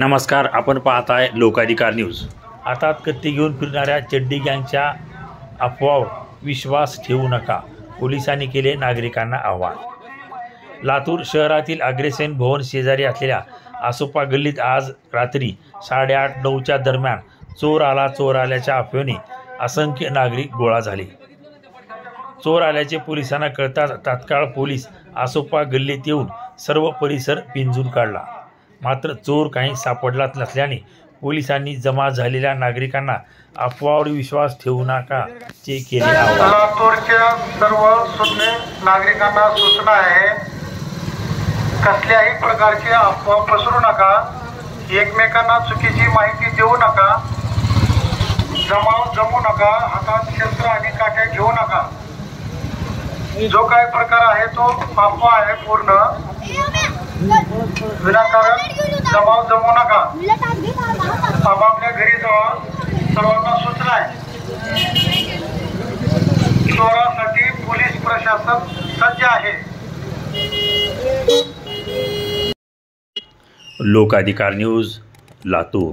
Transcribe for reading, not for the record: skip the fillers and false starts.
नमस्कार, आपण पाहताय लोकाधिकार न्यूज। हातात कत्ती घेऊन फिरणाऱ्या चड्डी गँगच्या अफवावर विश्वास ठेवू नका, पोलिसांनी केले नागरिकांना आवाहन। लातूर शहरातील अग्रसेन भवन शेजारी असलेल्या आसोपा गल्लीत आज रात्री 8:30-9च्या दरम्यान चोर आल्याच्या अफवेने असंख्य नागरिक गोळा झाले। चोर आल्याचे पोलिसांना कळताच तात्काळ पोलीस आसोपा गल्लीत येऊन सर्व परिसर पिंजून काढला। मात्र चोर काही सापडलाच नसल्याने पोलिसांनी जमा झालेल्या नागरिकांना अफवावर विश्वास ठेवू नका चे केले आवाहन। लातूरच्या सर्व नागरिकांना सूचना आहे, कसल्याही प्रकारची अफवा पसरू नका, एकमेकांना चुकीची माहिती देऊ नका, जमू नका, हातात शस्त्र आणि काठ्या घेऊ नका। जो काही प्रकार आहे तो अफवा आहे, पूर्ण विनाकारण जमू नका। आपापल्या घरी जावा, सर्वांना सूचना आहे। चोरासाठी पोलीस प्रशासन सज्ज आहे। लोकाधिकार न्यूज, लातूर।